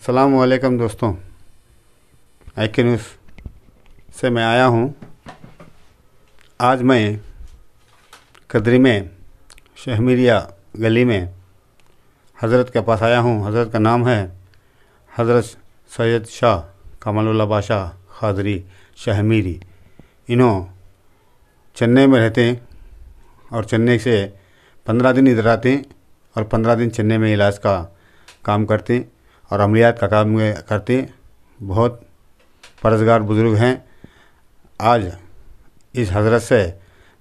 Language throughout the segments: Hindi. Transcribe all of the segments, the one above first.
अस्सलामुअलैकुम दोस्तों, IK न्यूज़ से मैं आया हूँ। आज मैं कदरी में शहमीरिया गली में हज़रत के पास आया हूँ। हज़रत का नाम है हज़रत सैयद शाह कमालुल्लाह बादशाह क़ादरी शहमीरी। इन्हों चेन्नई में रहते हैं और चेन्नई से 15 दिन इधर आते हैं और 15 दिन चेन्नई में इलाज का काम करते हैं और अमलियात का काम करते हैं। बहुत परहेज़गार बुज़ुर्ग हैं। आज इस हज़रत से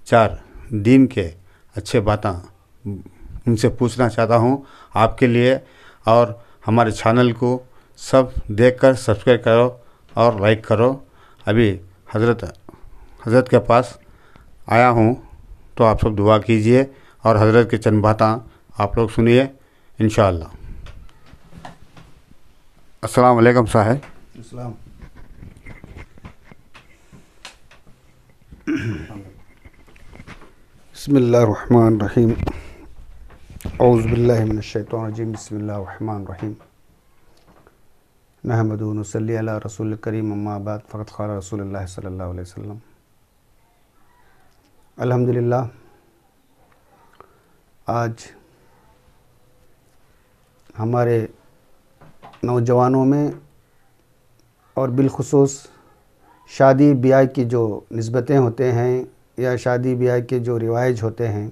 4 दीन के अच्छे बातें उनसे पूछना चाहता हूँ आपके लिए, और हमारे चैनल को सब देखकर सब्सक्राइब करो और लाइक करो। अभी हज़रत के पास आया हूँ तो आप सब दुआ कीजिए और हज़रत के चंद बातें आप लोग सुनिए इंशाअल्लाह। अस्सलाम वालेकुम साहब। अस्सलाम। बिस्मिल्लाहिर्रहमानिर्रहीम। औज़ु बिल्लाहि मिनश्शैतानिर्रजीम। बिस्मिल्लाहिर्रहमानिर्रहीम। नहमदुहु व नसल्ली अला रसूलिल करीम, अम्मा बाद, फ़क़द क़ाल रसूलुल्लाह सल्लल्लाहु अलैहि वसल्लम। अल्हम्दुलिल्लाह, आज हमारे नौजवानों में और बिलख़ुसूस शादी ब्याह की जो निस्बतें होते हैं या शादी ब्याह के जो रिवाज होते हैं,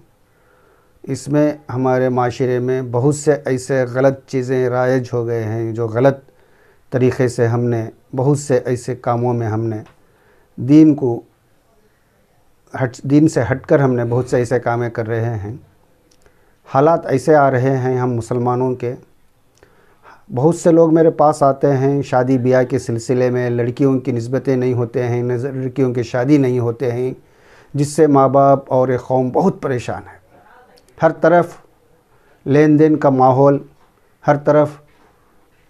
इसमें हमारे माशरे में बहुत से ऐसे गलत चीज़ें राइज हो गए हैं जो गलत तरीक़े से हमने बहुत से ऐसे कामों में हमने दीन से हटकर हमने बहुत से ऐसे कामें कर रहे हैं। हालात ऐसे आ रहे हैं हम मुसलमानों के, बहुत से लोग मेरे पास आते हैं शादी ब्याह के सिलसिले में, लड़कियों की निस्बतें नहीं होते हैं, लड़कियों की शादी नहीं होते हैं, जिससे माँ बाप और एक कौम बहुत परेशान है। हर तरफ लेन देन का माहौल, हर तरफ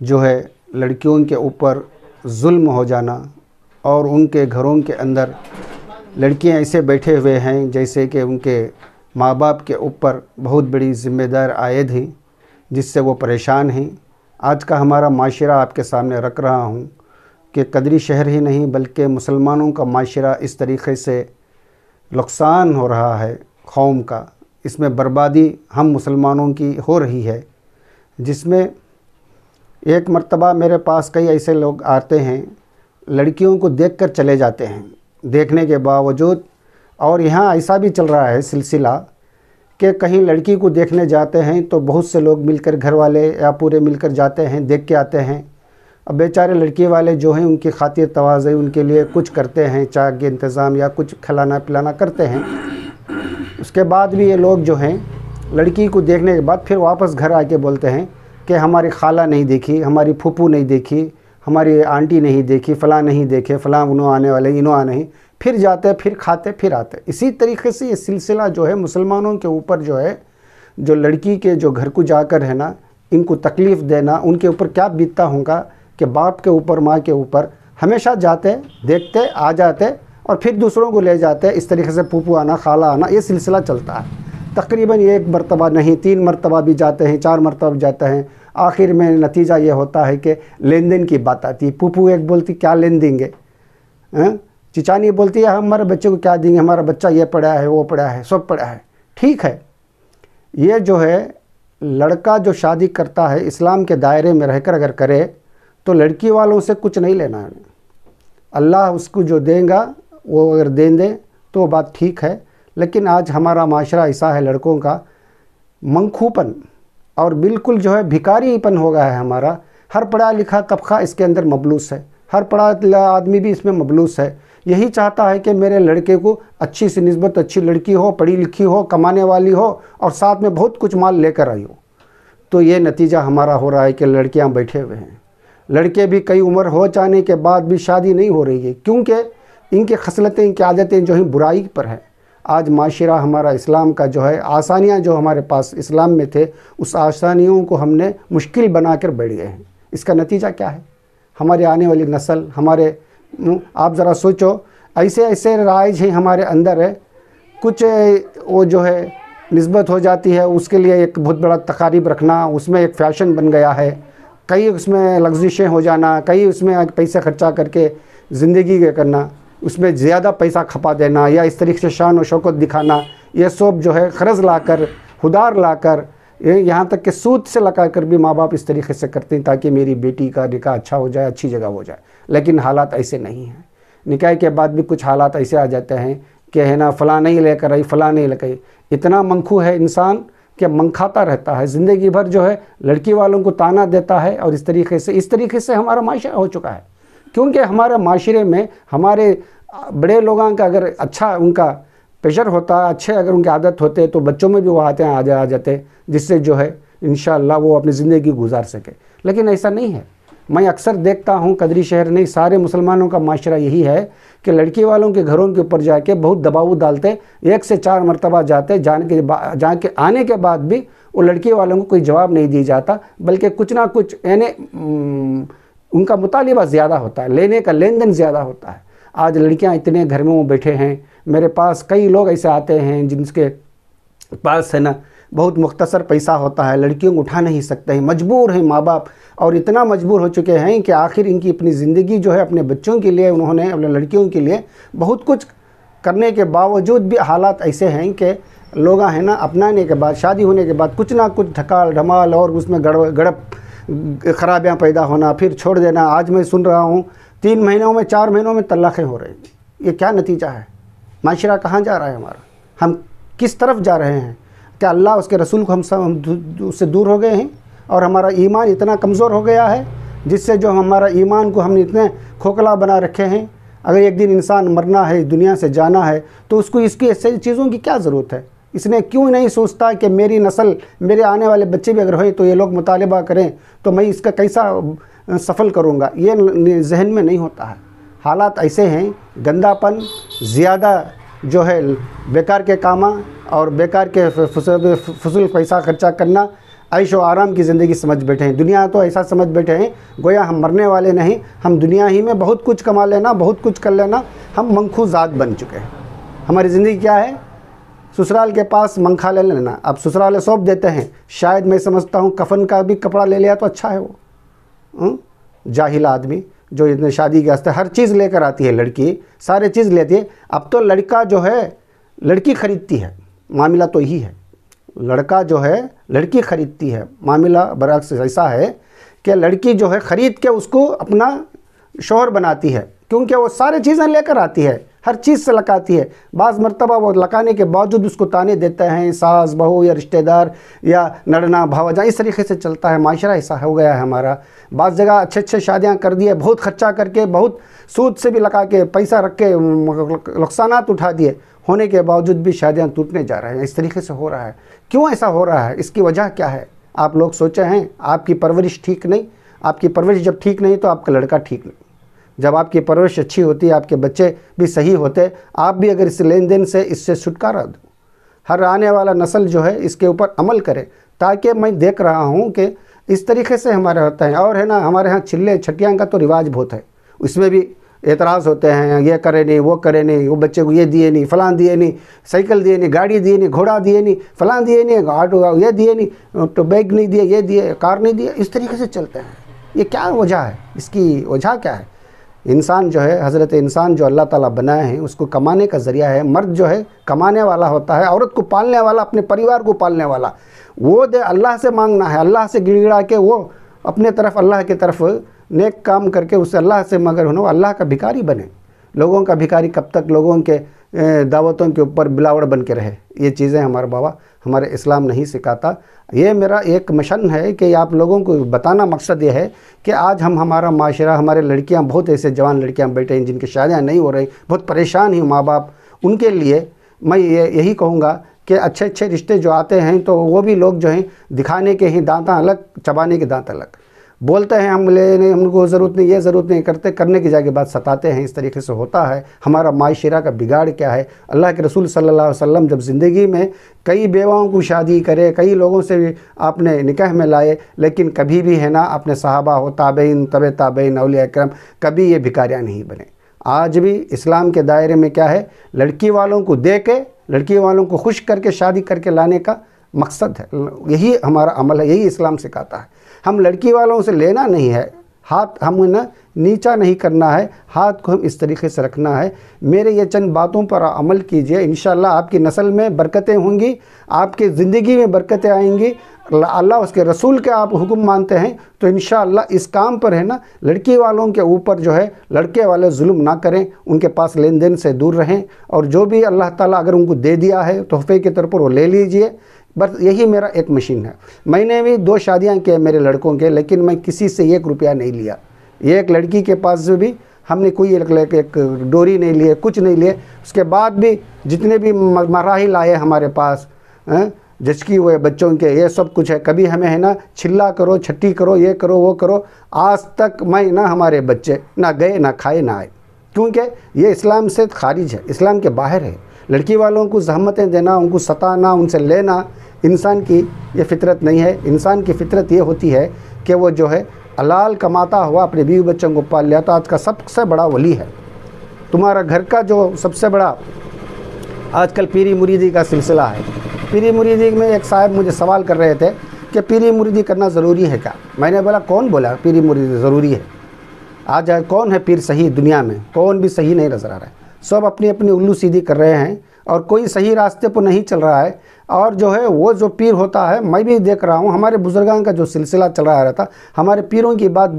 जो है लड़कियों के ऊपर जुल्म हो जाना, और उनके घरों के अंदर लड़कियां ऐसे बैठे हुए हैं जैसे कि उनके माँ बाप के ऊपर बहुत बड़ी ज़िम्मेदार आयद हैं, जिससे वो परेशान हैं। आज का हमारा माशरा आपके सामने रख रहा हूँ कि कदरी शहर ही नहीं बल्कि मुसलमानों का माशरा इस तरीक़े से नुकसान हो रहा है कौम का, इसमें बर्बादी हम मुसलमानों की हो रही है। जिसमें एक मर्तबा मेरे पास कई ऐसे लोग आते हैं, लड़कियों को देखकर चले जाते हैं, देखने के बावजूद, और यहाँ ऐसा भी चल रहा है सिलसिला कि कहीं लड़की को देखने जाते हैं तो बहुत से लोग मिलकर, घर वाले या पूरे मिलकर जाते हैं, देख के आते हैं। अब बेचारे लड़की वाले जो हैं उनकी खातिर तवाज़े उनके लिए कुछ करते हैं, चाय के इंतज़ाम या कुछ खिलाना पिलाना करते हैं। उसके बाद भी ये लोग जो हैं लड़की को देखने के बाद फिर वापस घर आके बोलते हैं कि हमारी खाला नहीं देखी, हमारी फूफू नहीं देखी, हमारी आंटी नहीं देखी, फ़लाँ नहीं देखे, फ़लाँ उन्हों आने वाले, इन्हों आने ही, फिर जाते, फिर खाते, फिर आते। इसी तरीके से ये सिलसिला जो है मुसलमानों के ऊपर जो है, जो लड़की के जो घर को जाकर है ना, इनको तकलीफ़ देना, उनके ऊपर क्या बीतता होगा कि बाप के ऊपर, माँ के ऊपर हमेशा जाते, देखते, आ जाते और फिर दूसरों को ले जाते। इस तरीके से फूफू आना, खाला आना, ये सिलसिला चलता है। तकरीबन 1 मरतबा नहीं 3 मरतबा भी जाते हैं, 4 मरतबा भी जाते हैं। आखिर में नतीजा ये होता है कि लेन देन की बात आती है। फूफू एक बोलती क्या लेन देंगे, चिचानी बोलती है हमारे बच्चे को क्या देंगे, हमारा बच्चा ये पढ़ा है, वो पढ़ा है, सब पढ़ा है। ठीक है, ये जो है लड़का जो शादी करता है इस्लाम के दायरे में रहकर अगर करे तो लड़की वालों से कुछ नहीं लेना है। अल्लाह उसको जो देगा वो अगर दे तो बात ठीक है। लेकिन आज हमारा माशरा ऐसा है, लड़कों का मंखूपन और बिल्कुल जो है भिखारीपन हो गया है हमारा। हर पढ़ा लिखा तबका इसके अंदर मबलूस है, हर पढ़ा आदमी भी इसमें मबलूस है। यही चाहता है कि मेरे लड़के को अच्छी सी निस्बत, अच्छी लड़की हो, पढ़ी लिखी हो, कमाने वाली हो और साथ में बहुत कुछ माल लेकर आई हो। तो ये नतीजा हमारा हो रहा है कि लड़कियां बैठे हुए हैं, लड़के भी कई उम्र हो जाने के बाद भी शादी नहीं हो रही है, क्योंकि इनकी खसलतें, इनकी आदतें जो हैं बुराई पर है। आज माशरा हमारा इस्लाम का जो है, आसानियाँ जो हमारे पास इस्लाम में थे, उस आसानियों को हमने मुश्किल बना कर बैठ गए हैं। इसका नतीजा क्या है? हमारे आने वाली नस्ल, हमारे, आप ज़रा सोचो, ऐसे ऐसे राइज हैं हमारे अंदर है, कुछ वो जो है निस्बत हो जाती है, उसके लिए एक बहुत बड़ा तकारीब रखना, उसमें एक फ़ैशन बन गया है। कहीं उसमें लग्जरिशें हो जाना, कहीं उसमें पैसे खर्चा करके ज़िंदगी के करना, उसमें ज़्यादा पैसा खपा देना या इस तरीके से शान और शौकत दिखाना, ये सब जो है क़र्ज़ लाकर, उधार लाकर, यहाँ तक कि सूद से लगा कर भी माँ बाप इस तरीके से करते हैं ताकि मेरी बेटी का निकाह अच्छा हो जाए, अच्छी जगह हो जाए। लेकिन हालात ऐसे नहीं हैं। निकाह के बाद भी कुछ हालात ऐसे आ जाते हैं कि है ना, फ़लाँ नहीं लेकर आई, फ़लाँ नहीं लेकर आई। इतना मंखू है इंसान कि मंखाता रहता है, ज़िंदगी भर जो है लड़की वालों को ताना देता है। और इस तरीके से हमारा माशरा हो चुका है। क्योंकि हमारे माशरे में हमारे बड़े लोगों का अगर अच्छा उनका प्रेशर होता, अच्छे अगर उनकी आदत होते तो बच्चों में भी वो आते हैं आ जाते, जिससे जो है इंशाअल्लाह वो अपनी ज़िंदगी गुजार सके। लेकिन ऐसा नहीं है। मैं अक्सर देखता हूँ कदरी शहर नहीं, सारे मुसलमानों का माशरा यही है कि लड़की वालों के घरों के ऊपर जाके बहुत दबाव डालते, 1 से 4 मरतबा जाते, जाके आने के बाद भी वो लड़की वालों को कोई जवाब नहीं दिया जाता, बल्कि कुछ ना कुछ यानी उनका मुतालिबा ज़्यादा होता है, लेने का लेन देन ज़्यादा होता है। आज लड़कियां इतने घर में बैठे हैं, मेरे पास कई लोग ऐसे आते हैं जिनके पास है ना बहुत मुख्तसर पैसा होता है, लड़कियों को उठा नहीं सकते हैं, मजबूर हैं माँ बाप, और इतना मजबूर हो चुके हैं कि आखिर इनकी अपनी ज़िंदगी जो है अपने बच्चों के लिए उन्होंने अपने लड़कियों के लिए बहुत कुछ करने के बावजूद भी हालात ऐसे हैं कि लोग है ना अपनाने के बाद, शादी होने के बाद कुछ ना कुछ ढकाल ढमाल और उसमें गड़प खराबियाँ पैदा होना, फिर छोड़ देना। आज मैं सुन रहा हूँ 3 महीनों में 4 महीनों में तलाक़ें हो रही। ये क्या नतीजा है? माशरा कहाँ जा रहा है हमारा? हम किस तरफ जा रहे हैं? क्या अल्लाह उसके रसूल को हम उससे दूर हो गए हैं और हमारा ईमान इतना कमज़ोर हो गया है जिससे जो हमारा ईमान को हमने इतने खोखला बना रखे हैं? अगर एक दिन इंसान मरना है, दुनिया से जाना है, तो उसको इसकी ऐसी चीज़ों की क्या ज़रूरत है? इसने क्यों नहीं सोचता कि मेरी नस्ल, मेरे आने वाले बच्चे भी अगर हों तो ये लोग मुतालिबा करें तो मैं इसका कैसा सफल करूँगा? ये जहन में नहीं होता है। हालात ऐसे हैं, गंदापन ज़्यादा जो है, बेकार के कामा और बेकार के फजूल पैसा खर्चा करना, ऐशो आराम की ज़िंदगी समझ बैठे हैं। दुनिया तो ऐसा समझ बैठे हैं गोया हम मरने वाले नहीं, हम दुनिया ही में बहुत कुछ कमा लेना, बहुत कुछ कर लेना, हम मंखू ज़ात बन चुके हैं। हमारी ज़िंदगी क्या है? ससुराल के पास मंखा ले लेना। अब ससुराल सौंप देते हैं, शायद मैं समझता हूँ कफन का भी कपड़ा ले लिया तो अच्छा है। वो जाहिल आदमी जो इतने शादी के वास्ते हर चीज़ लेकर आती है, लड़की सारे चीज़ लेती है। अब तो लड़का जो है लड़की ख़रीदती है, मामला तो यही है। लड़का जो है लड़की ख़रीदती है, मामला बरअक्स ऐसा है कि लड़की जो है ख़रीद के उसको अपना शौहर बनाती है, क्योंकि वो सारी चीज़ें लेकर आती है, हर चीज़ से लगाती है। बाज़ मरतबा वो लगाने के बावजूद उसको ताने देते हैं सास बहू या रिश्तेदार या नड़ना भावजा, इस तरीके से चलता है माशरा। ऐसा हो गया है हमारा। बाज़ जगह अच्छे शादियाँ कर दिए, बहुत खर्चा करके, बहुत सूद से भी लगा के पैसा रख के नुकसानात उठा दिए, होने के बावजूद भी शादियाँ टूटने जा रहे हैं। इस तरीके से हो रहा है। क्यों ऐसा हो रहा है? इसकी वजह क्या है? आप लोग सोचे हैं? आपकी परवरिश ठीक नहीं। आपकी परवरिश जब ठीक नहीं तो आपका लड़का ठीक नहीं। जब आपकी परवरिश अच्छी होती है, आपके बच्चे भी सही होते, आप भी अगर इस लेन देन से इससे छुटकारा दो, हर आने वाला नस्ल जो है इसके ऊपर अमल करे, ताकि मैं देख रहा हूँ कि इस तरीके से हमारे होता है। और है ना, हमारे यहाँ छिल्ले छटियाँ का तो रिवाज बहुत है, उसमें भी एतराज़ होते हैं, ये करे नहीं, वो करे नहीं, वो बच्चे को ये दिए नहीं, फ़लाँ दिए नहीं, साइकिल दिए नहीं, गाड़ी दिए नहीं, घोड़ा दिए नहीं, फ़लाँ दिए नहीं, ऑटो ये दिए नहीं, तो बैग नहीं दिए, ये दिए, कार नहीं दिए, इस तरीके से चलते हैं। ये क्या वजह है? इसकी वजह क्या है? इंसान जो है, हज़रत इंसान जो अल्लाह ताला बनाए हैं, उसको कमाने का ज़रिया है। मर्द जो है कमाने वाला होता है, औरत को पालने वाला, अपने परिवार को पालने वाला। वो दे अल्लाह से मांगना है, अल्लाह से गिड़गिड़ा के वो अपने तरफ अल्लाह की तरफ नेक काम करके उससे अल्लाह से मगर होना, अल्लाह का भिखारी बने। लोगों का भिखारी कब तक लोगों के दावतों के ऊपर बिलावड़ बन के रहे? ये चीज़ें हमारे बाबा, हमारे इस्लाम नहीं सिखाता। ये मेरा एक मिशन है कि आप लोगों को बताना, मकसद ये है कि आज हमारा माशरा, हमारे लड़कियां, बहुत ऐसे जवान लड़कियां बैठे हैं जिनकी शादियां नहीं हो रही, बहुत परेशान हैं माँ बाप। उनके लिए मैं यही कहूँगा कि अच्छे अच्छे रिश्ते जो आते हैं तो वो भी लोग जो हैं दिखाने के ही दांत अलग, चबाने के दांत अलग। बोलते हैं हम लेने, हमको ज़रूरत नहीं, ये ज़रूरत नहीं, करने की जगह बात सताते हैं। इस तरीके से होता है। हमारा माशरा का बिगाड़ क्या है? अल्लाह के रसूल सल्लल्लाहु अलैहि वसल्लम जब ज़िंदगी में कई बेवाओं को शादी करे, कई लोगों से भी आपने निकाह में लाए, लेकिन कभी भी है ना अपने सहाबा हो, ताबईन, तबे ताबईन, औलिया इकराम, कभी ये भिखारियाँ नहीं बने। आज भी इस्लाम के दायरे में क्या है? लड़की वालों को दे के, लड़की वालों को खुश करके शादी करके लाने का मकसद है, यही हमारा अमल है, यही इस्लाम सिखाता है। हम लड़की वालों से लेना नहीं है, हाथ हम ना नीचा नहीं करना है, हाथ को हम इस तरीके से रखना है। मेरे ये चंद बातों पर अमल कीजिए, इंशाअल्लाह आपकी नस्ल में बरकतें होंगी, आपकी ज़िंदगी में बरकतें आएंगी। अल्लाह उसके रसूल के आप हुक्म मानते हैं तो इंशाअल्लाह इस काम पर है ना, लड़की वालों के ऊपर जो है लड़के वाले जुल्म ना करें, उनके पास लेन देन से दूर रहें, और जो भी अल्लाह ताला अगर उनको दे दिया है तोहफे के तौर पर वो ले लीजिए। बस यही मेरा एक मिशन है। मैंने भी 2 शादियां किए मेरे लड़कों के, लेकिन मैं किसी से 1 रुपया नहीं लिया। एक लड़की के पास से भी हमने कोई एक डोरी नहीं लिए, कुछ नहीं लिए। उसके बाद भी जितने भी मराहिल आए हमारे पास, जिसकी वो बच्चों के ये सब कुछ है, कभी हमें है ना छिल्ला करो, छट्टी करो, ये करो, वो करो, आज तक मैं ना हमारे बच्चे ना गए, ना खाए, ना आए, क्योंकि ये इस्लाम से खारिज है, इस्लाम के बाहर है। लड़की वालों को ज़हमतें देना, उनको सताना, उनसे लेना इंसान की ये फितरत नहीं है। इंसान की फितरत ये होती है कि वो जो है हलाल कमाता हुआ अपने बीवी बच्चों को पाल लिया। तो आज का सबसे बड़ा वली है तुम्हारा घर का, जो सबसे बड़ा आजकल पीरी मुरीदी का सिलसिला है। पीरी मुरीदी में एक साहब मुझे सवाल कर रहे थे कि पीरी मुरीदी करना ज़रूरी है क्या? मैंने बोला कौन बोला पीरी मुरीदी ज़रूरी है? आज कौन है पीर सही? दुनिया में कौन भी सही नहीं नज़र आ रहा है, सब अपनी अपनी उल्लू सीधी कर रहे हैं और कोई सही रास्ते पर नहीं चल रहा है। और जो है वो जो पीर होता है, मैं भी देख रहा हूँ हमारे बुजुर्गां का जो सिलसिला चल रहा था, हमारे पीरों की बात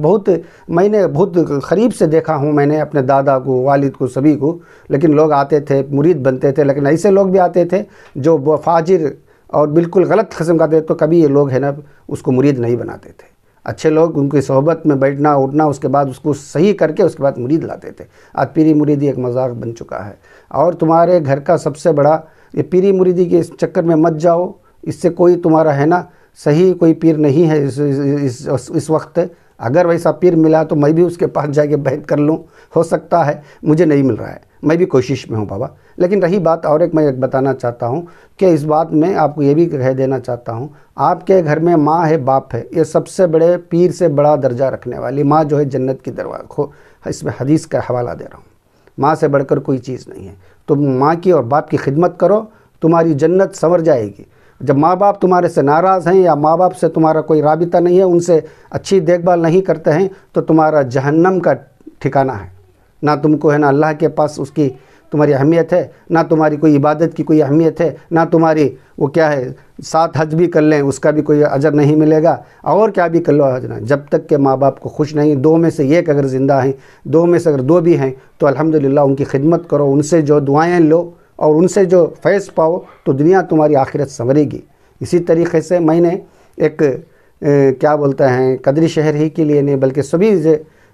मैंने बहुत करीब से देखा हूँ, मैंने अपने दादा को, वालिद को, सभी को। लेकिन लोग आते थे, मुरीद बनते थे, लेकिन ऐसे लोग भी आते थे जो फाजिर और बिल्कुल गलत किस्म का थे, तो कभी ये लोग है ना उसको मुरीद नहीं बनाते थे। अच्छे लोग उनकी सोहबत में बैठना उठना, उसके बाद उसको सही करके उसके बाद मुरीद लाते थे। आज पीरी मुरीदी एक मजाक बन चुका है। और तुम्हारे घर का सबसे बड़ा ये पीरी मुरीदी के इस चक्कर में मत जाओ, इससे कोई तुम्हारा है ना सही कोई पीर नहीं है इस वक्त। अगर वैसा पीर मिला तो मैं भी उसके पास जाके बैठ कर लूँ, हो सकता है, मुझे नहीं मिल रहा है, मैं भी कोशिश में हूँ बाबा। लेकिन रही बात और एक, मैं एक बताना चाहता हूँ कि इस बात में आपको ये भी कह देना चाहता हूँ, आपके घर में माँ है, बाप है, ये सबसे बड़े पीर से बड़ा दर्जा रखने वाली माँ जो है जन्नत की दरवाज़ा खो। इसमें हदीस का हवाला दे रहा हूँ, माँ से बढ़कर कोई चीज़ नहीं है। तो माँ की और बाप की खिदमत करो, तुम्हारी जन्नत संवर जाएगी। जब माँ बाप तुम्हारे से नाराज़ हैं या माँ बाप से तुम्हारा कोई राबिता नहीं है, उनसे अच्छी देखभाल नहीं करते हैं, तो तुम्हारा जहन्नम का ठिकाना है। ना तुमको है ना अल्लाह के पास उसकी तुम्हारी अहमियत है, ना तुम्हारी कोई इबादत की कोई अहमियत है, ना तुम्हारी वो क्या है 7 हज भी कर लें उसका भी कोई अजर नहीं मिलेगा, और क्या भी कर लो हज ना, जब तक के माँ बाप को खुश नहीं। 2 में से 1 अगर ज़िंदा हैं, 2 में से अगर 2 भी हैं, तो अल्हम्दुलिल्लाह उनकी खिदमत करो, उनसे जो दुआएँ लो और उनसे जो फैज़ पाओ, तो दुनिया तुम्हारी आखिरत संवरेगी। इसी तरीके से मैंने एक क्या बोलते हैं, कदरी शहर ही के लिए नहीं बल्कि सभी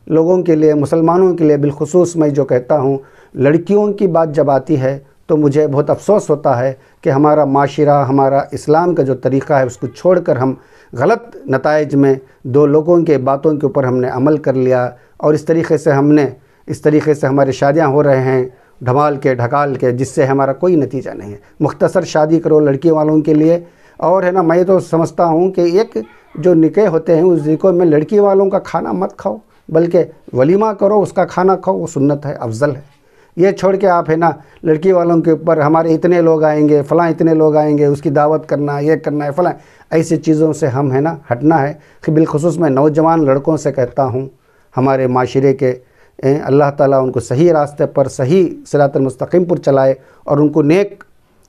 लोगों के लिए, मुसलमानों के लिए बिलखुसूस मैं जो कहता हूँ, लड़कियों की बात जब आती है तो मुझे बहुत अफसोस होता है कि हमारा माशरा, हमारा इस्लाम का जो तरीक़ा है उसको छोड़कर हम गलत नताइज में 2 लोगों के बातों के ऊपर हमने अमल कर लिया, और इस तरीक़े से हमारी शादियाँ हो रहे हैं ढमाल के ढकाल के, जिससे हमारा कोई नतीजा नहीं है। मुख्तसर शादी करो लड़की वालों के लिए, और है ना मैं तो समझता हूँ कि एक जो निकाह होते हैं उस निकाह में लड़की वालों का खाना मत खाओ, बल्कि वलीमा करो, उसका खाना खाओ, वो सुन्नत है, अफजल है। ये छोड़ के आप है ना लड़की वालों के ऊपर हमारे इतने लोग आएंगे, फ़लाँ इतने लोग आएंगे, उसकी दावत करना, ये करना है, फ़लाँ, ऐसी चीज़ों से हम है ना हटना है। कि बिलखुसूस मैं नौजवान लड़कों से कहता हूँ, हमारे माशरे के अल्लाह ताला उनको सही रास्ते पर, सही सिरातुल मुस्तकीम पर चलाए और उनको नेक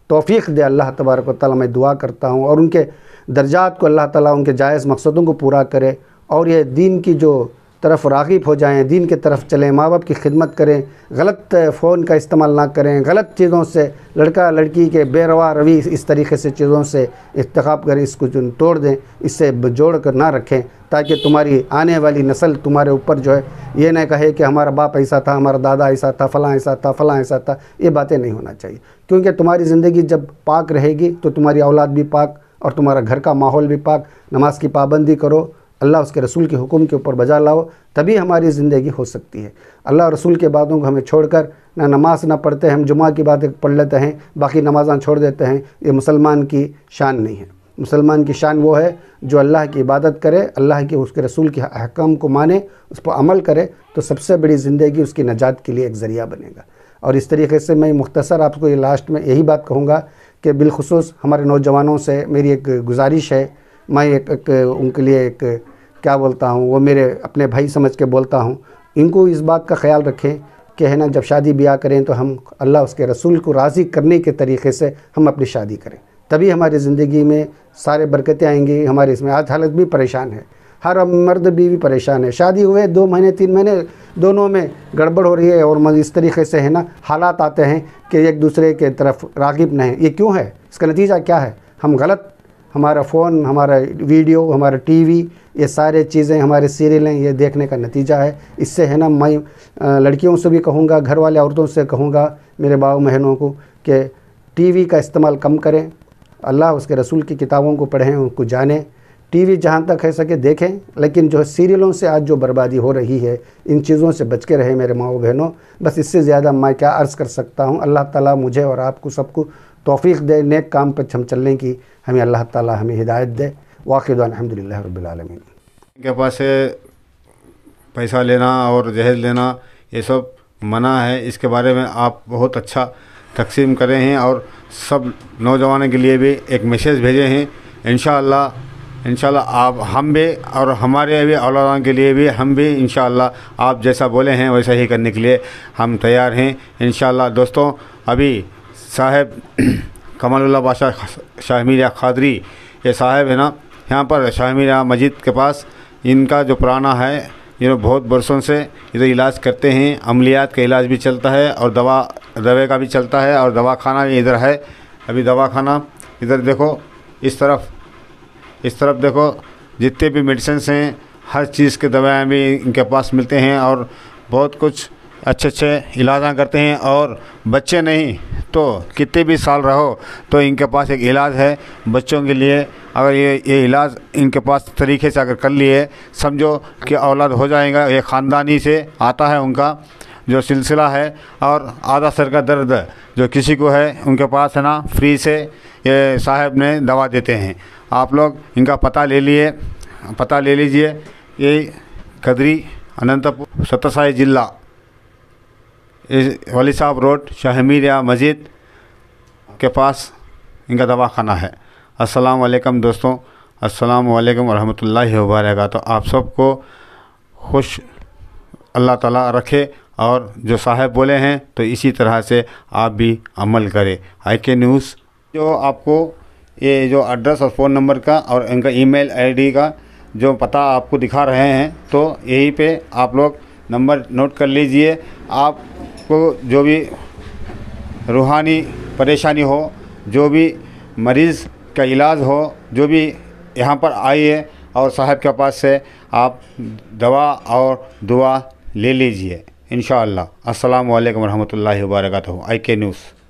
तौफीक दे अल्लाह तबारक व तआला। मैं दुआ करता हूँ, और उनके दर्जात को अल्लाह ताला उनके जायज़ मकसदों को पूरा करे, और ये दीन की जो तरफ राग़िब हो जाएं, दीन की तरफ चलें, माँ बाप की खिदमत करें, गलत फ़ोन का इस्तेमाल ना करें, गलत चीज़ों से लड़का लड़की के बेरवा रवि इस तरीके से चीज़ों से इत्तेखाब करें, इसको जो तोड़ दें, इससे जोड़ कर ना रखें, ताकि तुम्हारी आने वाली नस्ल तुम्हारे ऊपर जो है ये ना कहे कि हमारा बाप ऐसा था, हमारा दादा ऐसा था, फ़लाँ ऐसा था, फ़लाँ ऐसा था। ये बातें नहीं होना चाहिए, क्योंकि तुम्हारी ज़िंदगी जब पाक रहेगी तो तुम्हारी औलाद भी पाक और तुम्हारा घर का माहौल भी पाक। नमाज की पाबंदी करो, अल्लाह उसके रसूल के हुक्म के ऊपर बजा लाओ, तभी हमारी ज़िंदगी हो सकती है। अल्लाह रसूल के बातों को हमें छोड़कर ना नमाज ना पढ़ते हैं, हम जुमा की बातें पढ़ लेते हैं, बाकी नमाज़ां छोड़ देते हैं, ये मुसलमान की शान नहीं है। मुसलमान की शान वो है जो अल्लाह की इबादत करे, अल्लाह के उसके रसूल के अहकाम को माने, उस पर अमल करे, तो सबसे बड़ी ज़िंदगी उसकी नजात के लिए एक ज़रिया बनेगा। और इस तरीके से मैं मुख्तसर आपको ये लास्ट में यही बात कहूँगा कि बिलखुसूस हमारे नौजवानों से मेरी एक गुजारिश है, मैं एक उनके लिए एक क्या बोलता हूँ, वो मेरे अपने भाई समझ के बोलता हूँ, इनको इस बात का ख्याल रखें कि है ना, जब शादी ब्याह करें तो हम अल्लाह उसके रसूल को राज़ी करने के तरीक़े से हम अपनी शादी करें, तभी हमारी ज़िंदगी में सारे बरकतें आएंगी। हमारे इसमें आज हालत भी परेशान है, हर मर्द बीवी परेशान है, शादी हुए 2 महीने 3 महीने दोनों में गड़बड़ हो रही है और इस तरीके से है ना हालात आते हैं कि एक दूसरे के तरफ राग़िब नहीं। ये क्यों है? इसका नतीजा क्या है? हम गलत, हमारा फ़ोन, हमारा वीडियो, हमारा टीवी, ये सारे चीज़ें, हमारे सीरियल हैं, ये देखने का नतीजा है। इससे है ना, मैं लड़कियों से भी कहूँगा, घर वाले औरतों से कहूँगा, मेरे बाबू बहनों को, कि टीवी का इस्तेमाल कम करें, अल्लाह उसके रसूल की किताबों को पढ़ें, उनको जानें, टीवी जहाँ तक है सके देखें, लेकिन जो सीरियलों से आज जो बर्बादी हो रही है, इन चीज़ों से बच के रहे मेरे माओ बहनों। बस इससे ज़्यादा मैं क्या अर्ज़ कर सकता हूँ। अल्लाह ताला मुझे और आपको सबको तौफ़ीक़ दे, नेक काम पर हम चलने की हमें अल्लाह ताला हमें हिदायत दे। वाक़िद अल्हम्दुलिल्लाह रब्बिल आलमीन। इनके पास से पैसा लेना और जहेज़ लेना ये सब मना है, इसके बारे में आप बहुत अच्छा तक़सीम करे हैं और सब नौजवानों के लिए भी एक मैसेज भेजे हैं। इंशाअल्लाह आप हम भी और हमारे भी औलाद के लिए भी हम भी इंशाअल्लाह आप जैसा बोले हैं वैसा ही करने के लिए हम तैयार हैं इंशाअल्लाह। दोस्तों, अभी साहब कमालुल्लाह बादशाह शाह मीरा क़ादरी, ये साहब है ना, यहाँ पर शाह मीरा मस्जिद के पास, इनका जो पुराना है, ये बहुत बरसों से इधर इलाज करते हैं, अमलियात का इलाज भी चलता है और दवा का भी चलता है और दवाखाना भी इधर है। अभी दवाखाना इधर देखो, इस तरफ देखो, जितने भी मेडिसिन्स हैं, हर चीज़ के दवाएं भी इनके पास मिलते हैं और बहुत कुछ अच्छे इलाज करते हैं। और बच्चे नहीं तो कितने भी साल रहो तो इनके पास एक इलाज है बच्चों के लिए। अगर ये इलाज इनके पास तरीके से अगर कर लिए, समझो कि औलाद हो जाएगा। ये ख़ानदानी से आता है उनका जो सिलसिला है। और आधा सर का दर्द जो किसी को है, उनके पास है ना, फ्री से ये साहब ने दवा देते हैं। आप लोग इनका पता ले लीजिए। ये कदरी अनंतपुर सतसाई जिला, वली साहब रोड, शाह मीरा मस्जिद के पास इनका दवाखाना है। अस्सलाम वालेकुम दोस्तों, अस्सलाम वालेकुम रहमतुल्लाहि व बरकातहू। आप सबको खुश अल्लाह ताला रखे और जो साहब बोले हैं तो इसी तरह से आप भी अमल करें। IK न्यूज़ जो आपको ये जो एड्रेस और फ़ोन नंबर का और इनका ईमेल ID का जो पता आपको दिखा रहे हैं, तो यहीं पे आप लोग नंबर नोट कर लीजिए। आपको जो भी रूहानी परेशानी हो, जो भी मरीज़ का इलाज हो, जो भी यहाँ पर आइए और साहब के पास से आप दवा और दुआ ले लीजिए इंशाअल्लाह। अस्सलामु अलैकुम रहमतुल्लाहि व बरकातहू। IK news.